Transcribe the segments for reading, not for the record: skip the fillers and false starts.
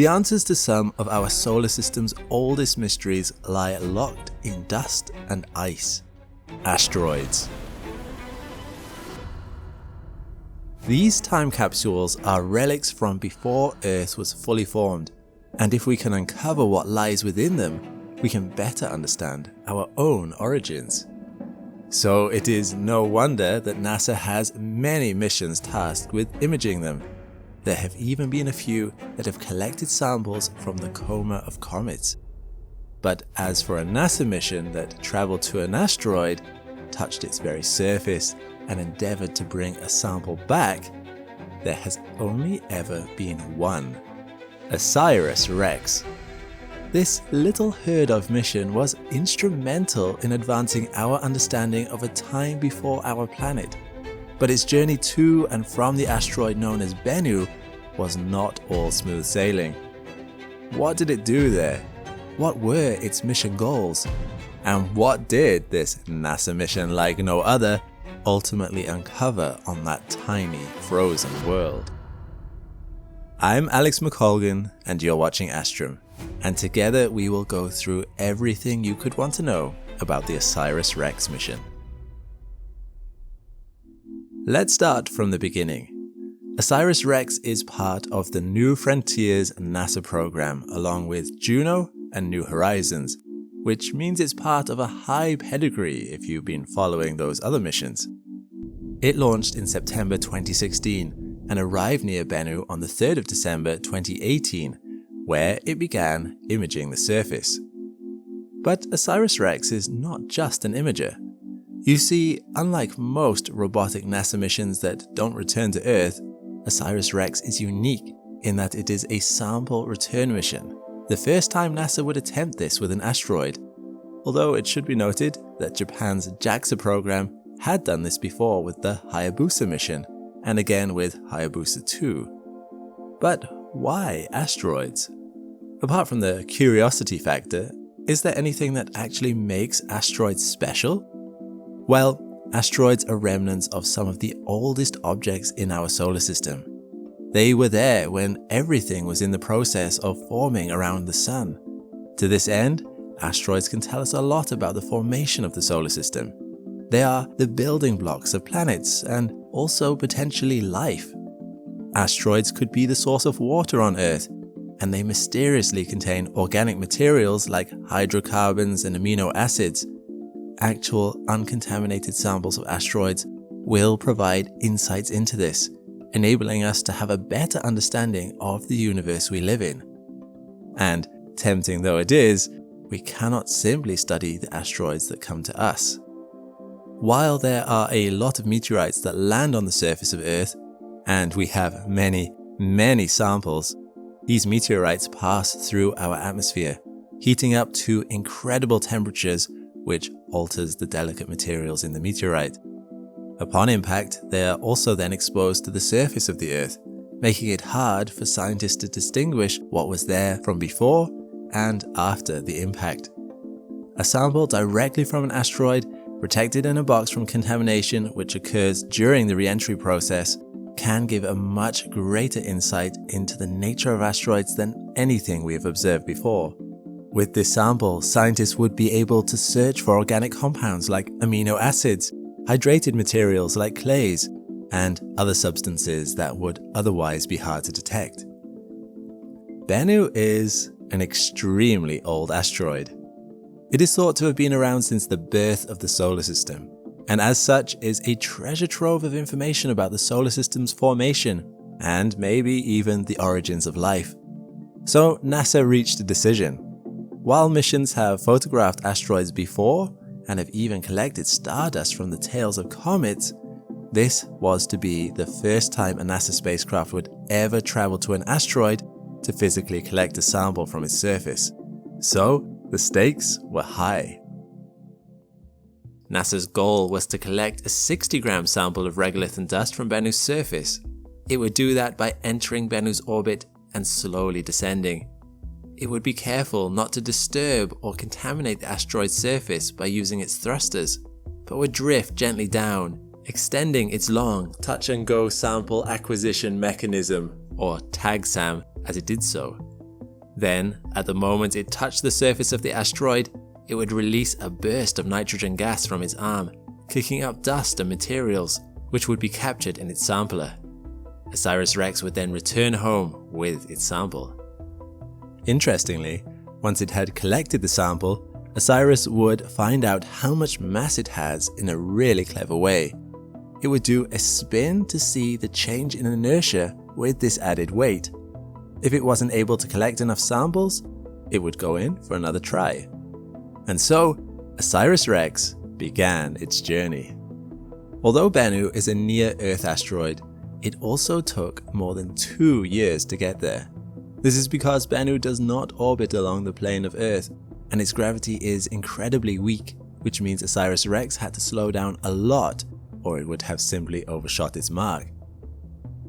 The answers to some of our solar system's oldest mysteries lie locked in dust and ice. Asteroids. These time capsules are relics from before Earth was fully formed, and if we can uncover what lies within them, we can better understand our own origins. So it is no wonder that NASA has many missions tasked with imaging them. There have even been a few that have collected samples from the coma of comets. But as for a NASA mission that traveled to an asteroid, touched its very surface, and endeavored to bring a sample back, there has only ever been one. OSIRIS-REx. This little heard of mission was instrumental in advancing our understanding of a time before our planet. But its journey to and from the asteroid known as Bennu was not all smooth sailing. What did it do there? What were its mission goals? And what did this NASA mission like no other ultimately uncover on that tiny frozen world? I'm Alex McColgan and you're watching Astrum, and together we will go through everything you could want to know about the OSIRIS-REx mission. Let's start from the beginning. OSIRIS-REx is part of the New Frontiers NASA program along with Juno and New Horizons, which means it's part of a high pedigree if you've been following those other missions. It launched in September 2016 and arrived near Bennu on the 3rd of December 2018, where it began imaging the surface. But OSIRIS-REx is not just an imager. You see, unlike most robotic NASA missions that don't return to Earth, OSIRIS-REx is unique in that it is a sample return mission, the first time NASA would attempt this with an asteroid, although it should be noted that Japan's JAXA program had done this before with the Hayabusa mission, and again with Hayabusa 2. But why asteroids? Apart from the curiosity factor, is there anything that actually makes asteroids special? Well, asteroids are remnants of some of the oldest objects in our solar system. They were there when everything was in the process of forming around the Sun. To this end, asteroids can tell us a lot about the formation of the solar system. They are the building blocks of planets and also potentially life. Asteroids could be the source of water on Earth, and they mysteriously contain organic materials like hydrocarbons and amino acids. Actual uncontaminated samples of asteroids will provide insights into this, enabling us to have a better understanding of the universe we live in. And tempting though it is, we cannot simply study the asteroids that come to us. While there are a lot of meteorites that land on the surface of Earth, and we have many samples, these meteorites pass through our atmosphere, heating up to incredible temperatures which alters the delicate materials in the meteorite. Upon impact, they are also then exposed to the surface of the Earth, making it hard for scientists to distinguish what was there from before and after the impact. A sample directly from an asteroid, protected in a box from contamination which occurs during the re-entry process, can give a much greater insight into the nature of asteroids than anything we have observed before. With this sample, scientists would be able to search for organic compounds like amino acids, hydrated materials like clays, and other substances that would otherwise be hard to detect. Bennu is an extremely old asteroid. It is thought to have been around since the birth of the solar system, and as such is a treasure trove of information about the solar system's formation, and maybe even the origins of life. So NASA reached a decision. While missions have photographed asteroids before, and have even collected stardust from the tails of comets, this was to be the first time a NASA spacecraft would ever travel to an asteroid to physically collect a sample from its surface. So, the stakes were high. NASA's goal was to collect a 60-gram sample of regolith and dust from Bennu's surface. It would do that by entering Bennu's orbit and slowly descending. It would be careful not to disturb or contaminate the asteroid's surface by using its thrusters, but would drift gently down, extending its long touch-and-go sample acquisition mechanism, or TAGSAM, as it did so. Then, at the moment it touched the surface of the asteroid, it would release a burst of nitrogen gas from its arm, kicking up dust and materials, which would be captured in its sampler. OSIRIS-REx would then return home with its sample. Interestingly, once it had collected the sample, OSIRIS would find out how much mass it has in a really clever way. It would do a spin to see the change in inertia with this added weight. If it wasn't able to collect enough samples, it would go in for another try. And so, OSIRIS-REx began its journey. Although Bennu is a near-Earth asteroid, it also took more than 2 years to get there. This is because Bennu does not orbit along the plane of Earth, and its gravity is incredibly weak, which means OSIRIS-REx had to slow down a lot, or it would have simply overshot its mark.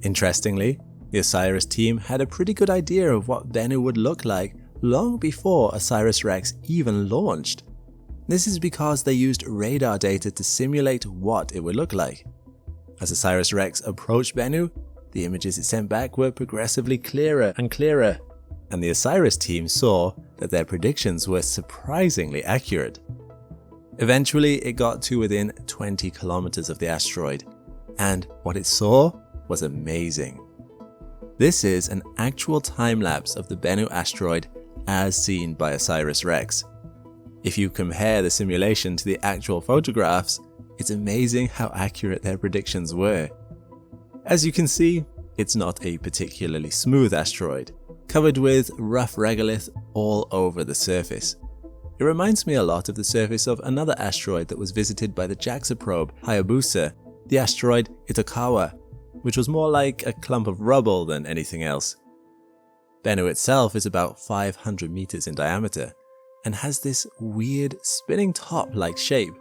Interestingly, the OSIRIS team had a pretty good idea of what Bennu would look like long before OSIRIS-REx even launched. This is because they used radar data to simulate what it would look like. As OSIRIS-REx approached Bennu, the images it sent back were progressively clearer and clearer, and the OSIRIS team saw that their predictions were surprisingly accurate. Eventually, it got to within 20 kilometers of the asteroid, and what it saw was amazing. This is an actual time-lapse of the Bennu asteroid as seen by OSIRIS-REx. If you compare the simulation to the actual photographs, it's amazing how accurate their predictions were. As you can see, it's not a particularly smooth asteroid, covered with rough regolith all over the surface. It reminds me a lot of the surface of another asteroid that was visited by the JAXA probe Hayabusa, the asteroid Itokawa, which was more like a clump of rubble than anything else. Bennu itself is about 500 meters in diameter, and has this weird spinning top-like shape.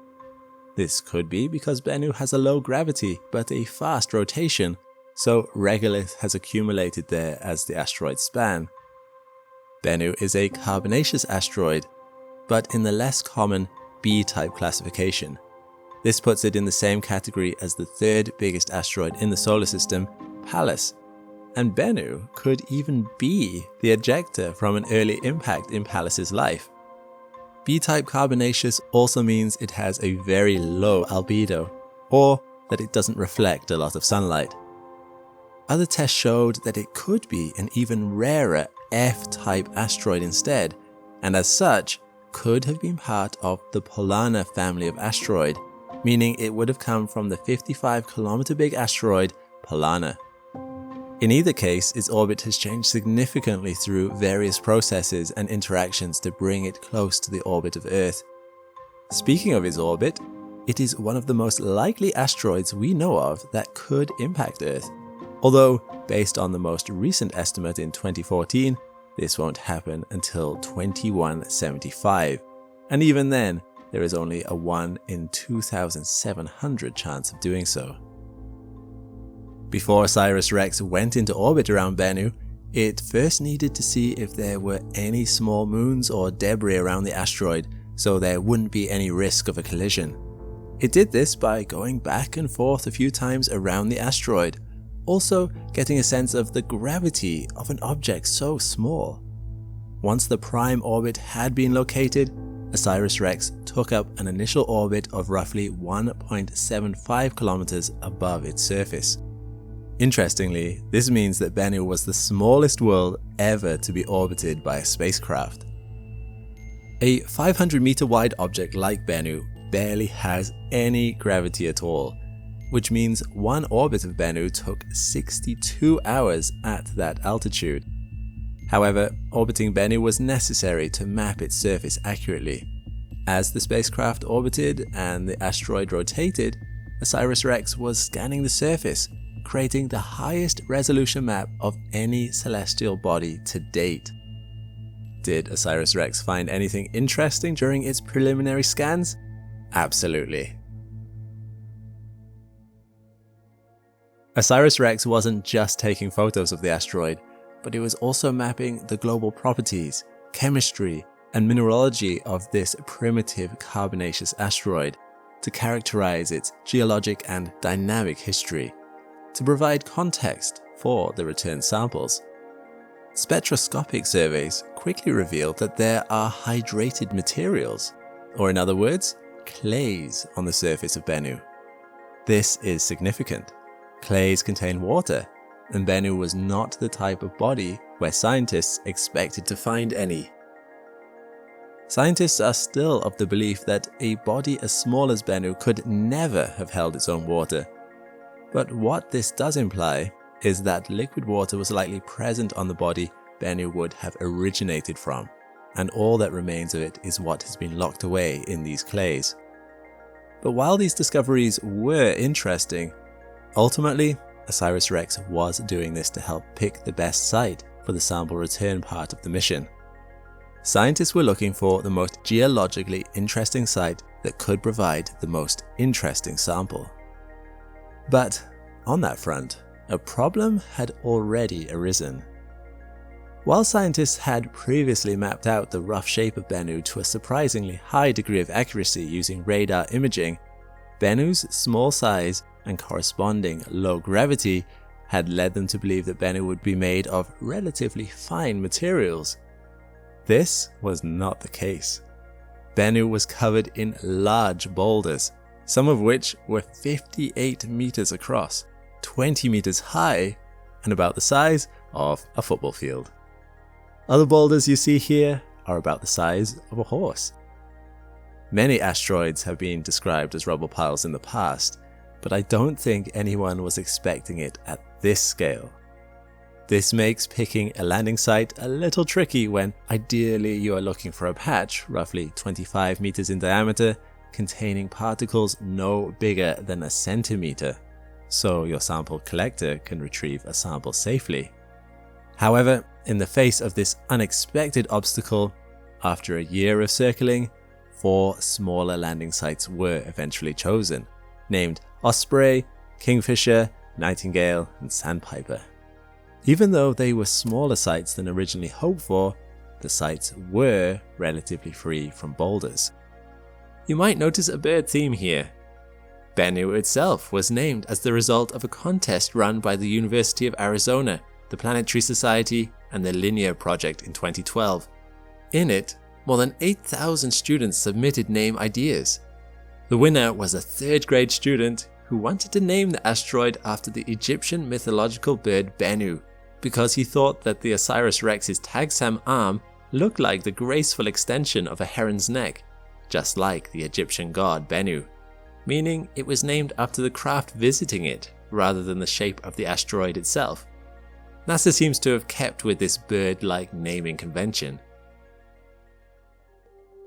This could be because Bennu has a low gravity but a fast rotation, so regolith has accumulated there as the asteroid span. Bennu is a carbonaceous asteroid, but in the less common B-type classification. This puts it in the same category as the third biggest asteroid in the solar system, Pallas. And Bennu could even be the ejector from an early impact in Pallas's life. B-type carbonaceous also means it has a very low albedo, or that it doesn't reflect a lot of sunlight. Other tests showed that it could be an even rarer F-type asteroid instead, and as such, could have been part of the Polana family of asteroid, meaning it would have come from the 55-kilometer big asteroid Polana. In either case, its orbit has changed significantly through various processes and interactions to bring it close to the orbit of Earth. Speaking of its orbit, it is one of the most likely asteroids we know of that could impact Earth. Although, based on the most recent estimate in 2014, this won't happen until 2175, and even then, there is only a 1 in 2,700 chance of doing so. Before OSIRIS-REx went into orbit around Bennu, it first needed to see if there were any small moons or debris around the asteroid, so there wouldn't be any risk of a collision. It did this by going back and forth a few times around the asteroid, also getting a sense of the gravity of an object so small. Once the prime orbit had been located, OSIRIS-REx took up an initial orbit of roughly 1.75 kilometers above its surface. Interestingly, this means that Bennu was the smallest world ever to be orbited by a spacecraft. A 500-meter wide object like Bennu barely has any gravity at all, which means one orbit of Bennu took 62 hours at that altitude. However, orbiting Bennu was necessary to map its surface accurately. As the spacecraft orbited and the asteroid rotated, OSIRIS-REx was scanning the surface, creating the highest resolution map of any celestial body to date. Did OSIRIS-REx find anything interesting during its preliminary scans? Absolutely. OSIRIS-REx wasn't just taking photos of the asteroid, but it was also mapping the global properties, chemistry, and mineralogy of this primitive carbonaceous asteroid to characterize its geologic and dynamic history, to provide context for the return samples. spectroscopic surveys quickly revealed that there are hydrated materials, or in other words, clays on the surface of Bennu. This is significant. Clays contain water, and Bennu was not the type of body where scientists expected to find any. Scientists are still of the belief that a body as small as Bennu could never have held its own water. But what this does imply is that liquid water was likely present on the body Bennu would have originated from, and all that remains of it is what has been locked away in these clays. But while these discoveries were interesting, ultimately, OSIRIS-REx was doing this to help pick the best site for the sample return part of the mission. Scientists were looking for the most geologically interesting site that could provide the most interesting sample. But on that front, a problem had already arisen. While scientists had previously mapped out the rough shape of Bennu to a surprisingly high degree of accuracy using radar imaging, Bennu's small size and corresponding low gravity had led them to believe that Bennu would be made of relatively fine materials. This was not the case. Bennu was covered in large boulders, some of which were 58 meters across, 20 meters high, and about the size of a football field. Other boulders you see here are about the size of a horse. Many asteroids have been described as rubble piles in the past, but I don't think anyone was expecting it at this scale. This makes picking a landing site a little tricky when ideally you are looking for a patch roughly 25 meters in diameter containing particles no bigger than a centimeter, so your sample collector can retrieve a sample safely. However, in the face of this unexpected obstacle, after a year of circling, 4 smaller landing sites were eventually chosen, named Osprey, Kingfisher, Nightingale, and Sandpiper. Even though they were smaller sites than originally hoped for, the sites were relatively free from boulders. You might notice a bird theme here. Bennu itself was named as the result of a contest run by the University of Arizona, the Planetary Society, and the Linear Project in 2012. In it, more than 8,000 students submitted name ideas. The winner was a 3rd grade student who wanted to name the asteroid after the Egyptian mythological bird Bennu, because he thought that the OSIRIS-REx's tagsam arm looked like the graceful extension of a heron's neck, just like the Egyptian god Bennu, meaning it was named after the craft visiting it rather than the shape of the asteroid itself. NASA seems to have kept with this bird-like naming convention.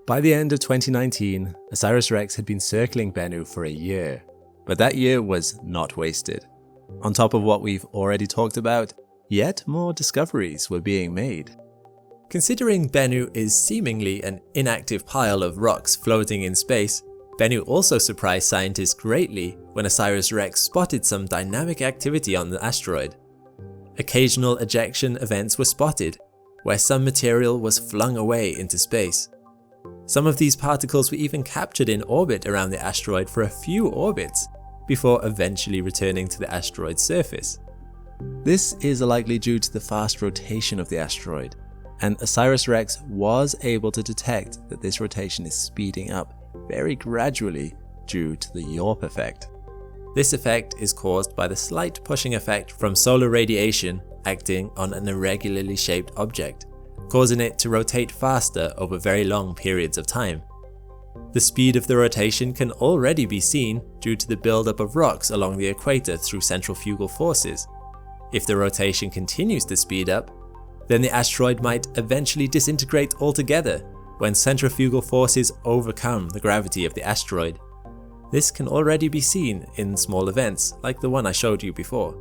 By the end of 2019, OSIRIS-REx had been circling Bennu for a year, but that year was not wasted. On top of what we've already talked about, yet more discoveries were being made. Considering Bennu is seemingly an inactive pile of rocks floating in space, Bennu also surprised scientists greatly when OSIRIS-REx spotted some dynamic activity on the asteroid. Occasional ejection events were spotted, where some material was flung away into space. Some of these particles were even captured in orbit around the asteroid for a few orbits, before eventually returning to the asteroid's surface. This is likely due to the fast rotation of the asteroid, and OSIRIS-REx was able to detect that this rotation is speeding up very gradually due to the Yorp effect. This effect is caused by the slight pushing effect from solar radiation acting on an irregularly shaped object, causing it to rotate faster over very long periods of time. The speed of the rotation can already be seen due to the buildup of rocks along the equator through centrifugal forces. If the rotation continues to speed up, then the asteroid might eventually disintegrate altogether when centrifugal forces overcome the gravity of the asteroid. This can already be seen in small events like the one I showed you before.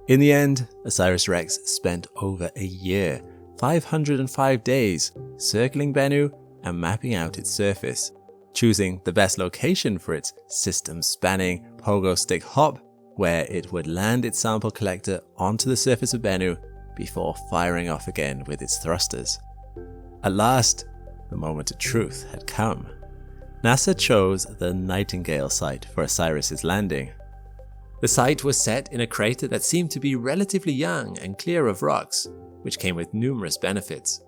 In the end, OSIRIS-REx spent over a year, 505 days, circling Bennu and mapping out its surface, choosing the best location for its system-spanning pogo stick hop, where it would land its sample collector onto the surface of Bennu before firing off again with its thrusters. At last, the moment of truth had come. NASA chose the Nightingale site for OSIRIS's landing. The site was set in a crater that seemed to be relatively young and clear of rocks, which came with numerous benefits.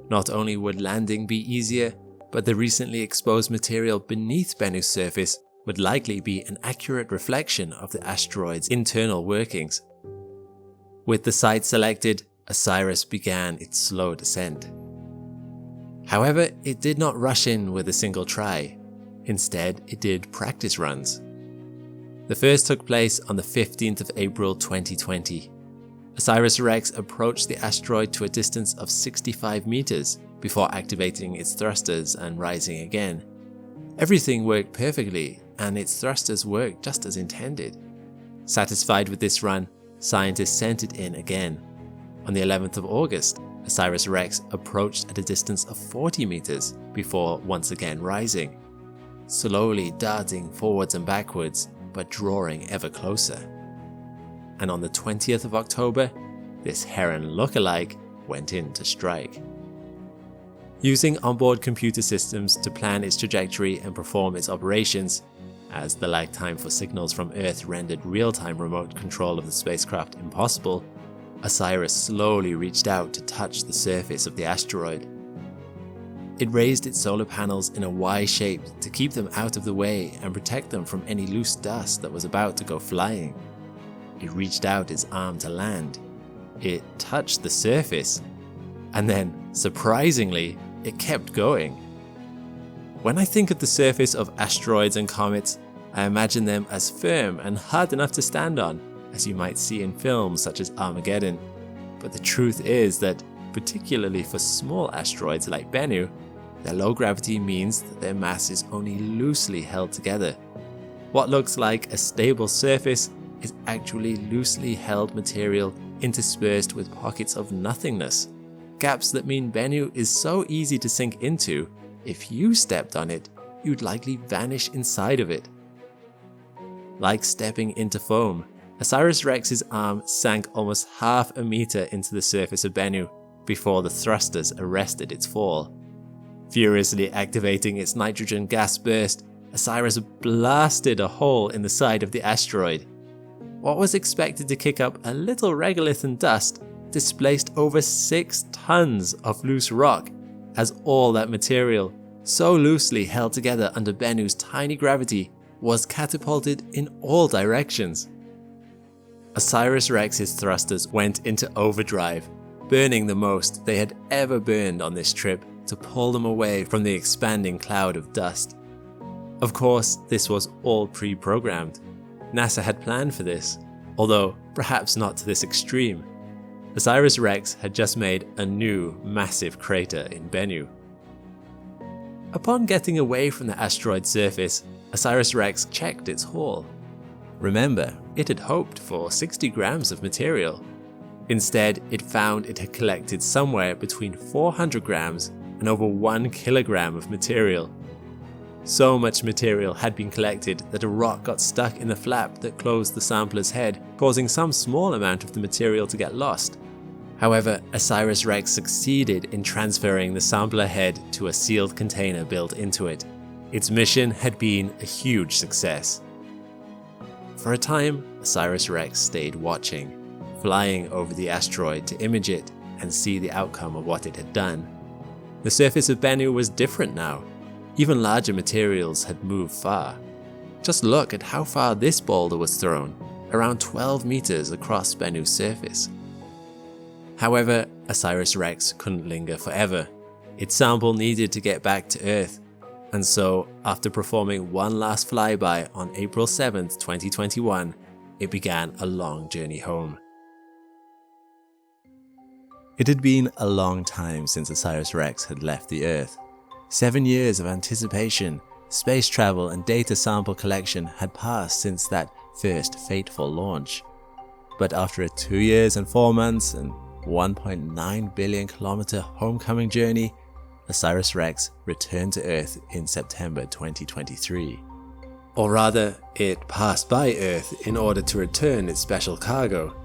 Not only would landing be easier, but the recently exposed material beneath Bennu's surface would likely be an accurate reflection of the asteroid's internal workings. With the site selected, OSIRIS began its slow descent. However, it did not rush in with a single try. Instead, it did practice runs. The first took place on the 15th of April 2020. OSIRIS-REx approached the asteroid to a distance of 65 meters before activating its thrusters and rising again. Everything worked perfectly, and its thrusters worked just as intended. Satisfied with this run, scientists sent it in again. On the 11th of August, OSIRIS-REx approached at a distance of 40 meters before once again rising, slowly darting forwards and backwards, but drawing ever closer. And on the 20th of October, this Heron lookalike went in to strike. Using onboard computer systems to plan its trajectory and perform its operations, as the lag time for signals from Earth rendered real-time remote control of the spacecraft impossible, OSIRIS slowly reached out to touch the surface of the asteroid. It raised its solar panels in a Y shape to keep them out of the way and protect them from any loose dust that was about to go flying. It reached out its arm to land. It touched the surface. And then, surprisingly, it kept going. When I think of the surface of asteroids and comets, I imagine them as firm and hard enough to stand on, as you might see in films such as Armageddon. But the truth is that, particularly for small asteroids like Bennu, their low gravity means that their mass is only loosely held together. What looks like a stable surface is actually loosely held material interspersed with pockets of nothingness. Gaps that mean Bennu is so easy to sink into, if you stepped on it, you'd likely vanish inside of it. Like stepping into foam, OSIRIS-REx's arm sank almost half a meter into the surface of Bennu before the thrusters arrested its fall. Furiously activating its nitrogen gas burst, OSIRIS blasted a hole in the side of the asteroid. What was expected to kick up a little regolith and dust displaced over 6 tons of loose rock, as all that material, so loosely held together under Bennu's tiny gravity, was catapulted in all directions. OSIRIS-REx's thrusters went into overdrive, burning the most they had ever burned on this trip to pull them away from the expanding cloud of dust. Of course, this was all pre-programmed. NASA had planned for this, although perhaps not to this extreme. OSIRIS-REx had just made a new massive crater in Bennu. Upon getting away from the asteroid's surface, OSIRIS-REx checked its haul. Remember, it had hoped for 60 grams of material. Instead, it found it had collected somewhere between 400 grams and over 1 kilogram of material. So much material had been collected that a rock got stuck in the flap that closed the sampler's head, causing some small amount of the material to get lost. However, OSIRIS-REx succeeded in transferring the sampler head to a sealed container built into it. Its mission had been a huge success. For a time, OSIRIS-REx stayed watching, flying over the asteroid to image it and see the outcome of what it had done. The surface of Bennu was different now. Even larger materials had moved far. Just look at how far this boulder was thrown, around 12 meters across Bennu's surface. However, OSIRIS-REx couldn't linger forever. Its sample needed to get back to Earth, and so, after performing one last flyby on April 7th, 2021, it began a long journey home. It had been a long time since OSIRIS-REx had left the Earth. 7 years of anticipation, space travel and data sample collection had passed since that first fateful launch. But after a 2 years and 4 months and 1.9 billion kilometer homecoming journey, OSIRIS-REx returned to Earth in September 2023. Or rather, it passed by Earth in order to return its special cargo.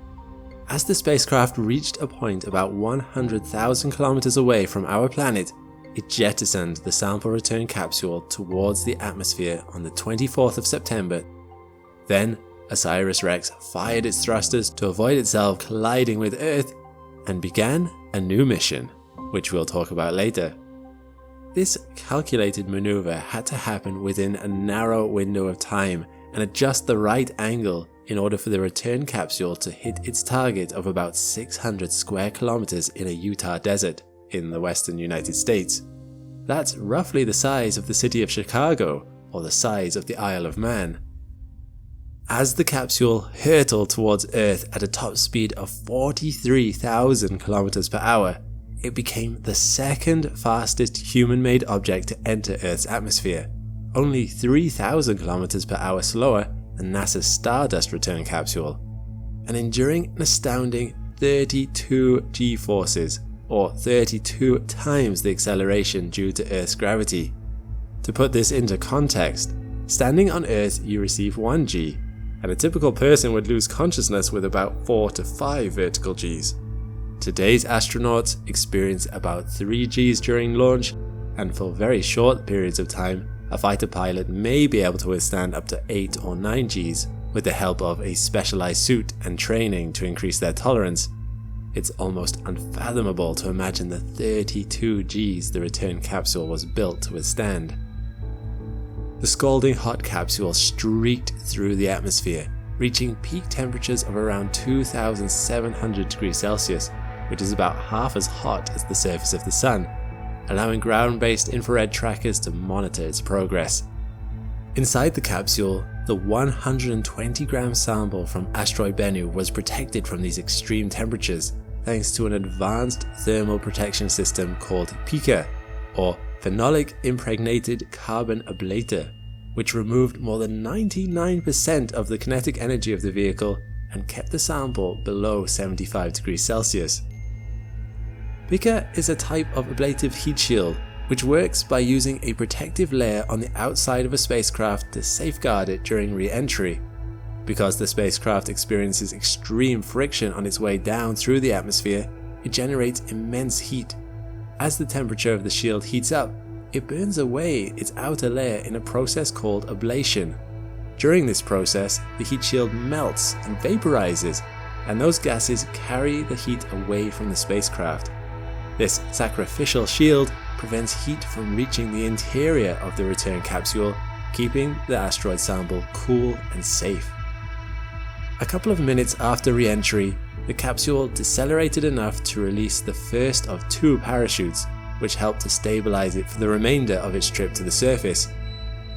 As the spacecraft reached a point about 100,000 kilometers away from our planet, it jettisoned the sample return capsule towards the atmosphere on the 24th of September. Then, OSIRIS-REx fired its thrusters to avoid itself colliding with Earth, and began a new mission, which we'll talk about later. This calculated maneuver had to happen within a narrow window of time and at just the right angle in order for the return capsule to hit its target of about 600 square kilometers in a Utah desert in the western United States. That's roughly the size of the city of Chicago, or the size of the Isle of Man. As the capsule hurtled towards Earth at a top speed of 43,000 kilometers per hour, it became the second fastest human-made object to enter Earth's atmosphere, only 3,000 kilometers per hour slower than NASA's Stardust return capsule, and enduring an astounding 32 G-forces, or 32 times the acceleration due to Earth's gravity. To put this into context, standing on Earth you receive 1 G, and a typical person would lose consciousness with about 4 to 5 vertical Gs. Today's astronauts experience about 3 Gs during launch, and for very short periods of time, a fighter pilot may be able to withstand up to 8 or 9 Gs with the help of a specialized suit and training to increase their tolerance. It's almost unfathomable to imagine the 32 Gs the return capsule was built to withstand. The scalding hot capsule streaked through the atmosphere, reaching peak temperatures of around 2,700 degrees Celsius, which is about half as hot as the surface of the Sun, allowing ground-based infrared trackers to monitor its progress. Inside the capsule, the 120-gram sample from Asteroid Bennu was protected from these extreme temperatures thanks to an advanced thermal protection system called PICA, or Phenolic Impregnated Carbon Ablator, which removed more than 99% of the kinetic energy of the vehicle and kept the sample below 75 degrees Celsius. PICA is a type of ablative heat shield which works by using a protective layer on the outside of a spacecraft to safeguard it during re-entry. Because the spacecraft experiences extreme friction on its way down through the atmosphere, it generates immense heat. As the temperature of the shield heats up, it burns away its outer layer in a process called ablation. During this process, the heat shield melts and vaporizes, and those gases carry the heat away from the spacecraft. This sacrificial shield prevents heat from reaching the interior of the return capsule, keeping the asteroid sample cool and safe. A couple of minutes after re-entry, the capsule decelerated enough to release the first of 2 parachutes, which helped to stabilize it for the remainder of its trip to the surface.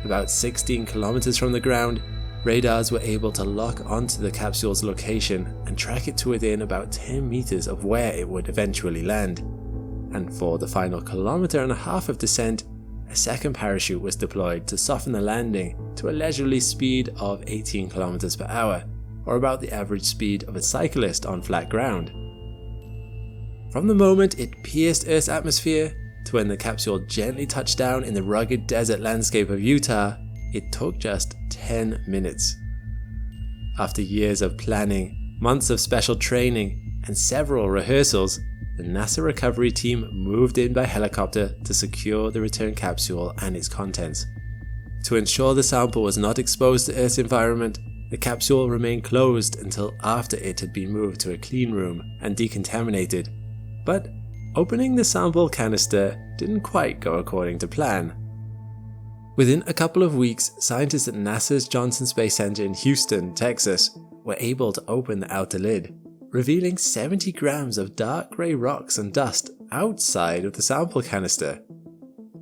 About 16 kilometers from the ground, radars were able to lock onto the capsule's location and track it to within about 10 meters of where it would eventually land. And for the final 1.5 kilometers of descent, a second parachute was deployed to soften the landing to a leisurely speed of 18 kilometers per hour, or about the average speed of a cyclist on flat ground. From the moment it pierced Earth's atmosphere to when the capsule gently touched down in the rugged desert landscape of Utah, it took just 10 minutes. After years of planning, months of special training, and several rehearsals, the NASA recovery team moved in by helicopter to secure the return capsule and its contents. To ensure the sample was not exposed to Earth's environment, the capsule remained closed until after it had been moved to a clean room and decontaminated. But opening the sample canister didn't quite go according to plan. Within a couple of weeks, scientists at NASA's Johnson Space Center in Houston, Texas, were able to open the outer lid, revealing 70 grams of dark grey rocks and dust outside of the sample canister.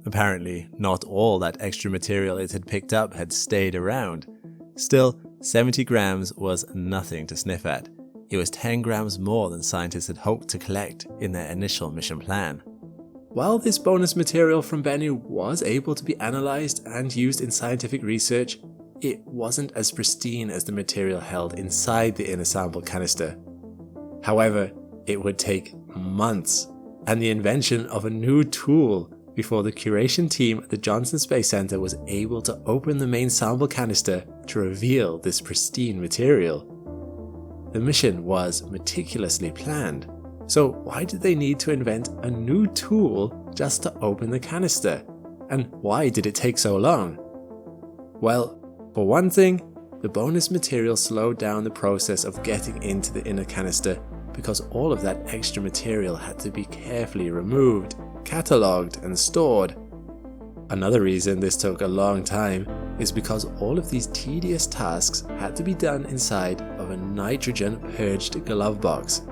Apparently, not all that extra material it had picked up had stayed around. Still, 70 grams was nothing to sniff at. It was 10 grams more than scientists had hoped to collect in their initial mission plan. While this bonus material from Bennu was able to be analysed and used in scientific research, it wasn't as pristine as the material held inside the inner sample canister. However, it would take months and the invention of a new tool before the curation team at the Johnson Space Center was able to open the main sample canister to reveal this pristine material. The mission was meticulously planned, so why did they need to invent a new tool just to open the canister? And why did it take so long? Well, for one thing, the bonus material slowed down the process of getting into the inner canister because all of that extra material had to be carefully removed, catalogued, and stored. Another reason this took a long time is because all of these tedious tasks had to be done inside of a nitrogen purged glove box,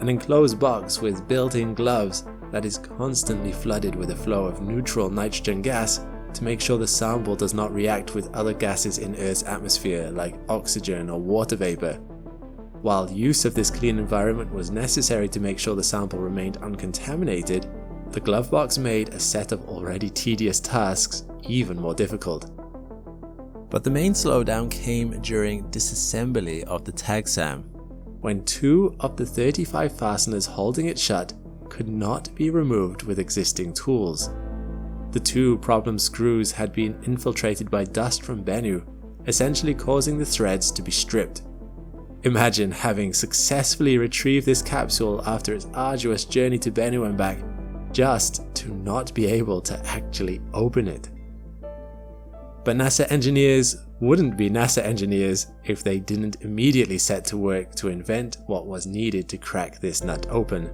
an enclosed box with built-in gloves that is constantly flooded with a flow of neutral nitrogen gas to make sure the sample does not react with other gases in Earth's atmosphere like oxygen or water vapor. While use of this clean environment was necessary to make sure the sample remained uncontaminated, the glove box made a set of already tedious tasks even more difficult. But the main slowdown came during disassembly of the TAGSAM, when 2 of the 35 fasteners holding it shut could not be removed with existing tools. The 2 problem screws had been infiltrated by dust from Bennu, essentially causing the threads to be stripped. Imagine having successfully retrieved this capsule after its arduous journey to Bennu and back, just to not be able to actually open it. But NASA engineers wouldn't be NASA engineers if they didn't immediately set to work to invent what was needed to crack this nut open.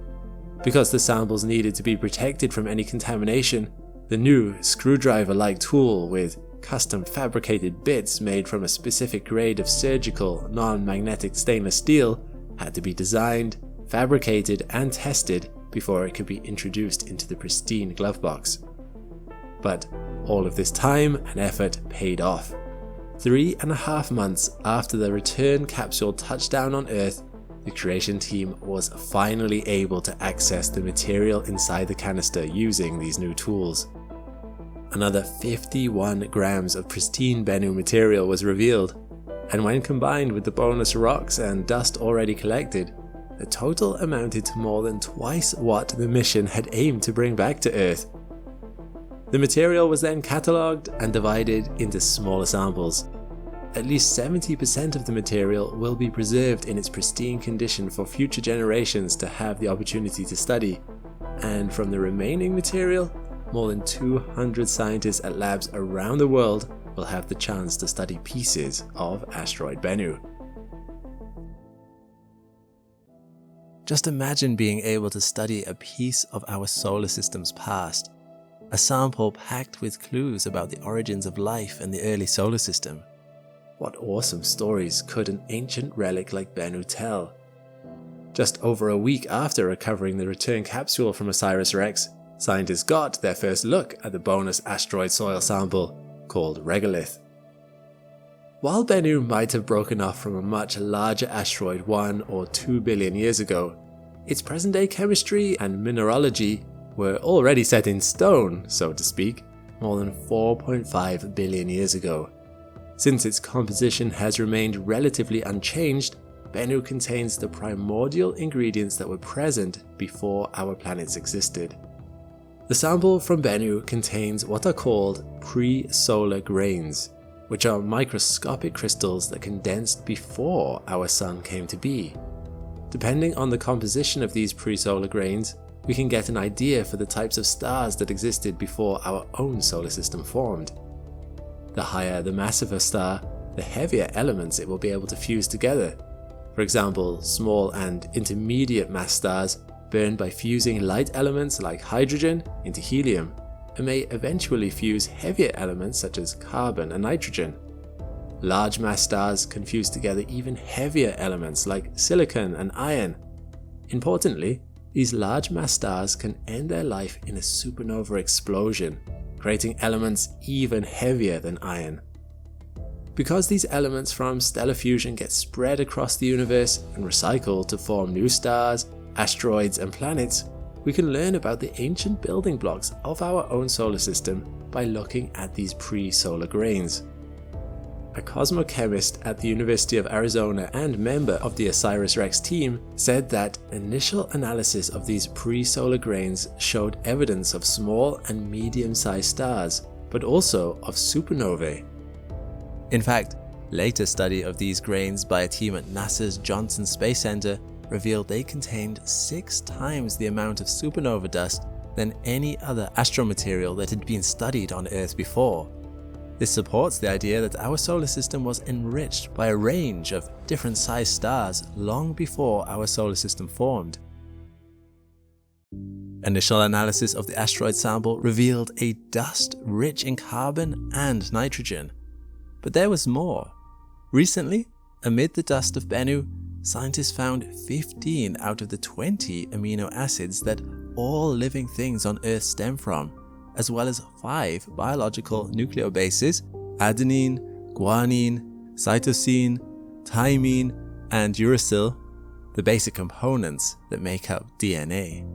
Because the samples needed to be protected from any contamination, the new screwdriver-like tool with custom fabricated bits made from a specific grade of surgical, non-magnetic stainless steel had to be designed, fabricated, and tested before it could be introduced into the pristine glove box. But all of this time and effort paid off. 3.5 months after the return capsule touched down on Earth, the creation team was finally able to access the material inside the canister using these new tools. Another 51 grams of pristine Bennu material was revealed, and when combined with the bonus rocks and dust already collected, the total amounted to more than twice what the mission had aimed to bring back to Earth. The material was then catalogued and divided into smaller samples. At least 70% of the material will be preserved in its pristine condition for future generations to have the opportunity to study, and from the remaining material, more than 200 scientists at labs around the world will have the chance to study pieces of Asteroid Bennu. Just imagine being able to study a piece of our solar system's past, a sample packed with clues about the origins of life and the early solar system. What awesome stories could an ancient relic like Bennu tell? Just over a week after recovering the return capsule from OSIRIS-REx, scientists got their first look at the bonus asteroid soil sample called regolith. While Bennu might have broken off from a much larger asteroid 1 or 2 billion years ago, its present-day chemistry and mineralogy were already set in stone, so to speak, more than 4.5 billion years ago. Since its composition has remained relatively unchanged, Bennu contains the primordial ingredients that were present before our planets existed. The sample from Bennu contains what are called pre-solar grains, which are microscopic crystals that condensed before our sun came to be. Depending on the composition of these pre-solar grains, we can get an idea for the types of stars that existed before our own solar system formed. The higher the mass of a star, the heavier elements it will be able to fuse together. For example, small and intermediate mass stars burn by fusing light elements like hydrogen into helium, and may eventually fuse heavier elements such as carbon and nitrogen. Large mass stars can fuse together even heavier elements like silicon and iron. Importantly, these large mass stars can end their life in a supernova explosion, creating elements even heavier than iron. Because these elements from stellar fusion get spread across the universe and recycled to form new stars, asteroids, and planets, we can learn about the ancient building blocks of our own solar system by looking at these pre-solar grains. A cosmochemist at the University of Arizona and member of the OSIRIS-REx team said that initial analysis of these pre-solar grains showed evidence of small and medium-sized stars, but also of supernovae. In fact, later study of these grains by a team at NASA's Johnson Space Center revealed they contained 6 times the amount of supernova dust than any other astromaterial that had been studied on Earth before. This supports the idea that our solar system was enriched by a range of different sized stars long before our solar system formed. Initial analysis of the asteroid sample revealed a dust rich in carbon and nitrogen. But there was more. Recently, amid the dust of Bennu, scientists found 15 out of the 20 amino acids that all living things on Earth stem from, as well as 5 biological nucleobases: adenine, guanine, cytosine, thymine, and uracil, the basic components that make up DNA.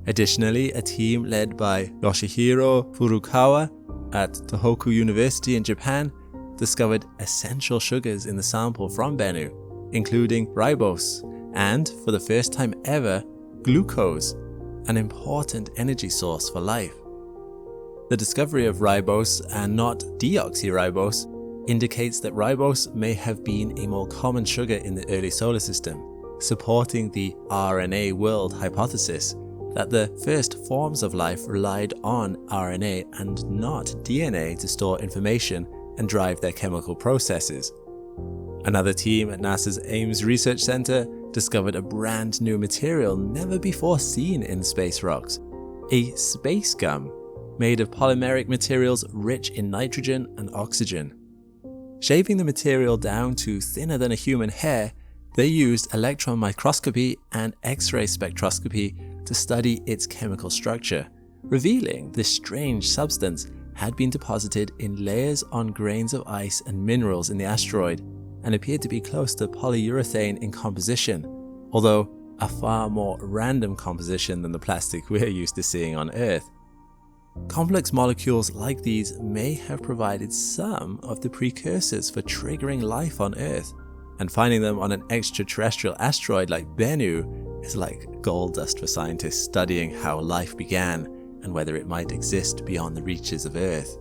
Additionally, a team led by Yoshihiro Furukawa at Tohoku University in Japan discovered essential sugars in the sample from Bennu, including ribose and, for the first time ever, glucose, an important energy source for life. The discovery of ribose and not deoxyribose indicates that ribose may have been a more common sugar in the early solar system, supporting the RNA world hypothesis that the first forms of life relied on RNA and not DNA to store information and drive their chemical processes. Another team at NASA's Ames Research Center discovered a brand new material never before seen in space rocks, a space gum made of polymeric materials rich in nitrogen and oxygen. Shaving the material down to thinner than a human hair, they used electron microscopy and X-ray spectroscopy to study its chemical structure, revealing this strange substance had been deposited in layers on grains of ice and minerals in the asteroid and appeared to be close to polyurethane in composition, although a far more random composition than the plastic we're used to seeing on Earth. Complex molecules like these may have provided some of the precursors for triggering life on Earth, and finding them on an extraterrestrial asteroid like Bennu is like gold dust for scientists studying how life began and whether it might exist beyond the reaches of Earth.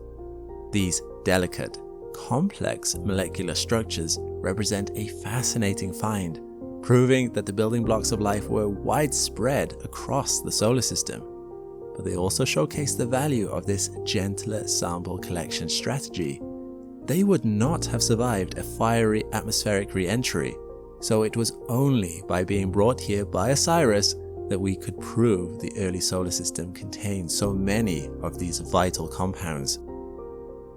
These delicate, complex molecular structures represent a fascinating find, proving that the building blocks of life were widespread across the solar system. But they also showcase the value of this gentler sample collection strategy. They would not have survived a fiery atmospheric re-entry, so it was only by being brought here by OSIRIS that we could prove the early solar system contained so many of these vital compounds.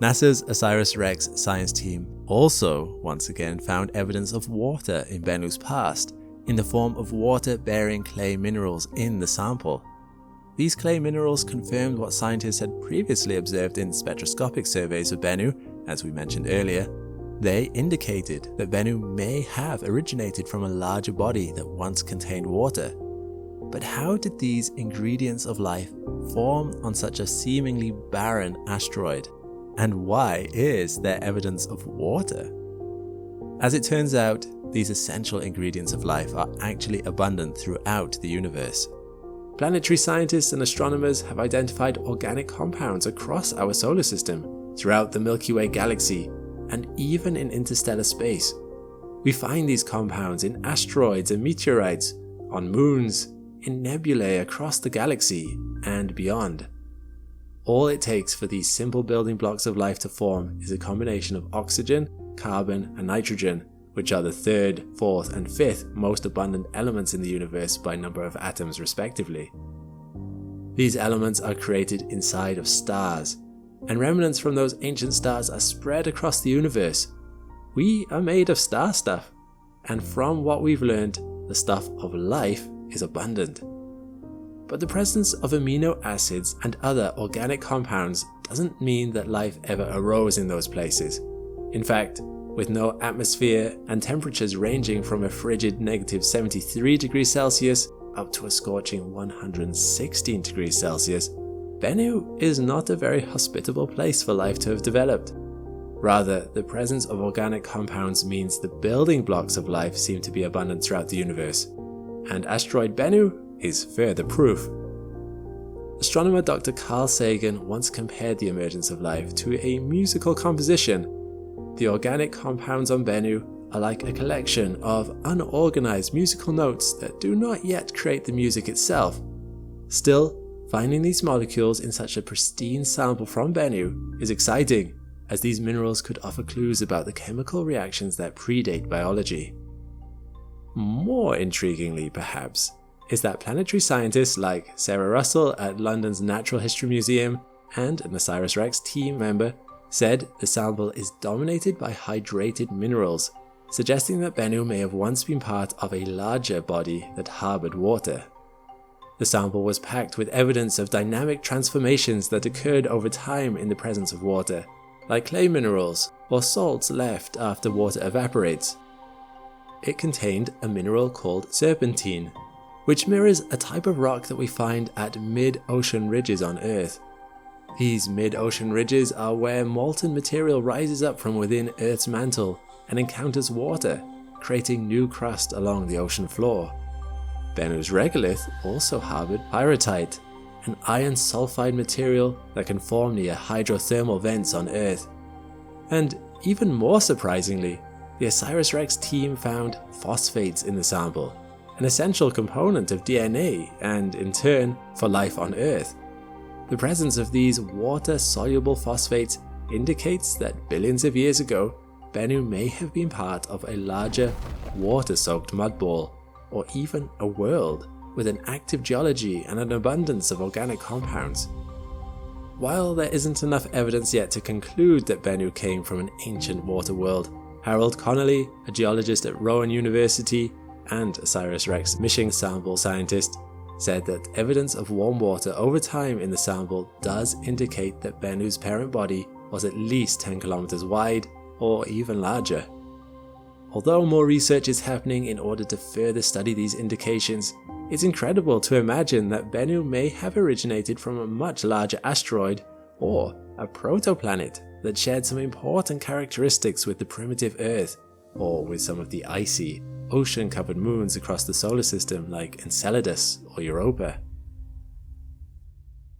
NASA's OSIRIS-REx science team also once again found evidence of water in Bennu's past, in the form of water-bearing clay minerals in the sample. These clay minerals confirmed what scientists had previously observed in spectroscopic surveys of Bennu, as we mentioned earlier. They indicated that Bennu may have originated from a larger body that once contained water. But how did these ingredients of life form on such a seemingly barren asteroid? And why is there evidence of water? As it turns out, these essential ingredients of life are actually abundant throughout the universe. Planetary scientists and astronomers have identified organic compounds across our solar system, throughout the Milky Way galaxy, and even in interstellar space. We find these compounds in asteroids and meteorites, on moons, in nebulae across the galaxy, and beyond. All it takes for these simple building blocks of life to form is a combination of oxygen, carbon, and nitrogen, which are the 3rd, 4th, and 5th most abundant elements in the universe by number of atoms respectively. These elements are created inside of stars, and remnants from those ancient stars are spread across the universe. We are made of star stuff, and from what we've learned, the stuff of life is abundant. But the presence of amino acids and other organic compounds doesn't mean that life ever arose in those places. In fact, with no atmosphere and temperatures ranging from a frigid -73 degrees Celsius up to a scorching 116 degrees Celsius, Bennu is not a very hospitable place for life to have developed. Rather, the presence of organic compounds means the building blocks of life seem to be abundant throughout the universe, and asteroid Bennu is further proof. Astronomer Dr. Carl Sagan once compared the emergence of life to a musical composition. The organic compounds on Bennu are like a collection of unorganized musical notes that do not yet create the music itself. Still, finding these molecules in such a pristine sample from Bennu is exciting, as these minerals could offer clues about the chemical reactions that predate biology. More intriguingly, perhaps, is that planetary scientists like Sarah Russell at London's Natural History Museum and an OSIRIS-REx team member said the sample is dominated by hydrated minerals, suggesting that Bennu may have once been part of a larger body that harbored water. The sample was packed with evidence of dynamic transformations that occurred over time in the presence of water, like clay minerals or salts left after water evaporates. It contained a mineral called serpentine, which mirrors a type of rock that we find at mid-ocean ridges on Earth. These mid-ocean ridges are where molten material rises up from within Earth's mantle and encounters water, creating new crust along the ocean floor. Bennu's regolith also harbored pyrrhotite, an iron sulfide material that can form near hydrothermal vents on Earth. And even more surprisingly, the OSIRIS-REx team found phosphates in the sample, an essential component of DNA and, in turn, for life on Earth. The presence of these water-soluble phosphates indicates that billions of years ago, Bennu may have been part of a larger, water-soaked mud ball, or even a world with an active geology and an abundance of organic compounds. While there isn't enough evidence yet to conclude that Bennu came from an ancient water world, Harold Connolly, a geologist at Rowan University and OSIRIS-REx Mission sample scientist, said that evidence of warm water over time in the sample does indicate that Bennu's parent body was at least 10 kilometers wide or even larger. Although more research is happening in order to further study these indications, it's incredible to imagine that Bennu may have originated from a much larger asteroid or a protoplanet that shared some important characteristics with the primitive Earth, or with some of the icy, ocean-covered moons across the solar system like Enceladus or Europa.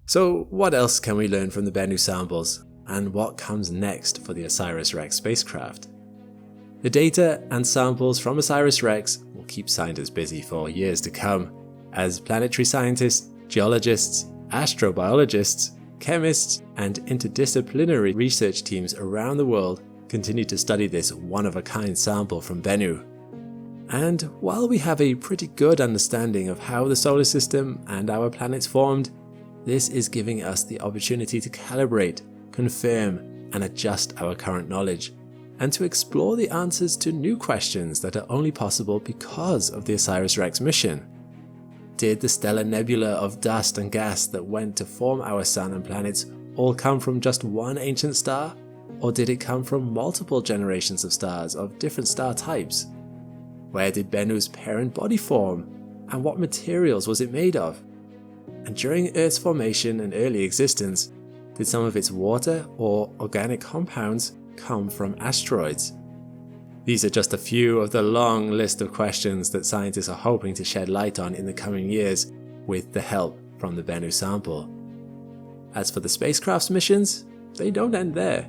So what else can we learn from the Bennu samples, and what comes next for the OSIRIS-REx spacecraft? The data and samples from OSIRIS-REx will keep scientists busy for years to come, as planetary scientists, geologists, astrobiologists, chemists, and interdisciplinary research teams around the world continue to study this one-of-a-kind sample from Bennu. And while we have a pretty good understanding of how the solar system and our planets formed, this is giving us the opportunity to calibrate, confirm, and adjust our current knowledge, and to explore the answers to new questions that are only possible because of the OSIRIS-REx mission. Did the stellar nebula of dust and gas that went to form our sun and planets all come from just one ancient star? Or did it come from multiple generations of stars of different star types? Where did Bennu's parent body form? And what materials was it made of? And during Earth's formation and early existence, did some of its water or organic compounds come from asteroids? These are just a few of the long list of questions that scientists are hoping to shed light on in the coming years with the help from the Bennu sample. As for the spacecraft's missions, they don't end there.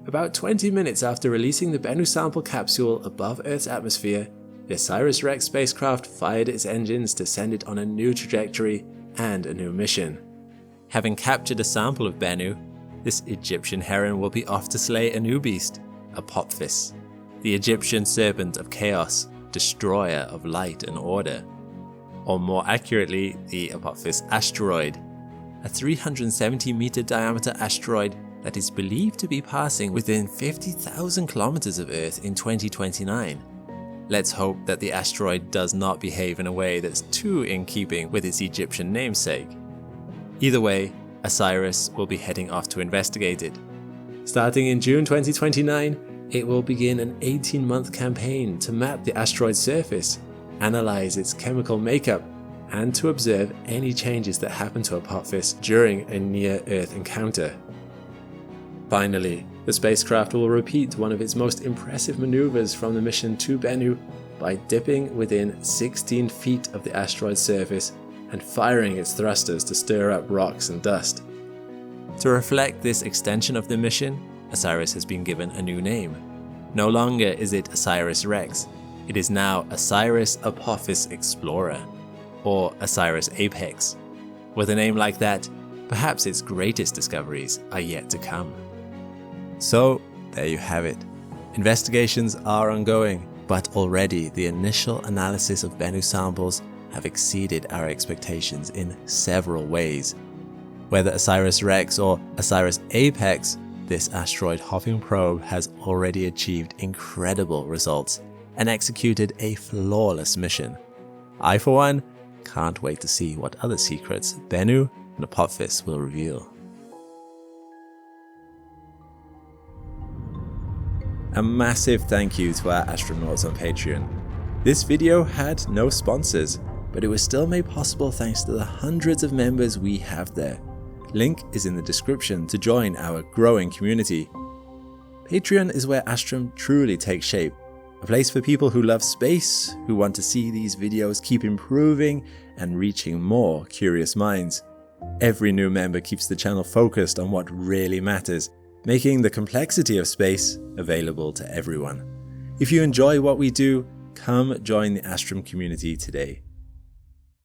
About 20 minutes after releasing the Bennu sample capsule above Earth's atmosphere, the OSIRIS-REx spacecraft fired its engines to send it on a new trajectory and a new mission. Having captured a sample of Bennu, this Egyptian heron will be off to slay a new beast, Apophis, the Egyptian serpent of chaos, destroyer of light and order. Or more accurately, the Apophis asteroid, a 370-meter diameter asteroid that is believed to be passing within 50,000 kilometers of Earth in 2029. Let's hope that the asteroid does not behave in a way that's too in keeping with its Egyptian namesake. Either way, OSIRIS will be heading off to investigate it. Starting in June 2029, it will begin an 18-month campaign to map the asteroid's surface, analyze its chemical makeup, and to observe any changes that happen to Apophis during a near-Earth encounter. Finally, the spacecraft will repeat one of its most impressive maneuvers from the mission to Bennu by dipping within 16 feet of the asteroid's surface and firing its thrusters to stir up rocks and dust. To reflect this extension of the mission, OSIRIS has been given a new name. No longer is it OSIRIS-REx, it is now OSIRIS Apophis Explorer, or OSIRIS Apex. With a name like that, perhaps its greatest discoveries are yet to come. So there you have it. Investigations are ongoing, but already the initial analysis of Bennu samples have exceeded our expectations in several ways. Whether OSIRIS-REx or OSIRIS-APEX, this asteroid hopping probe has already achieved incredible results and executed a flawless mission. I, for one, can't wait to see what other secrets Bennu and Apophis will reveal. A massive thank you to our astronauts on Patreon. This video had no sponsors, but it was still made possible thanks to the hundreds of members we have there. Link is in the description to join our growing community. Patreon is where Astrum truly takes shape, a place for people who love space, who want to see these videos keep improving and reaching more curious minds. Every new member keeps the channel focused on what really matters, making the complexity of space available to everyone. If you enjoy what we do, come join the Astrum community today.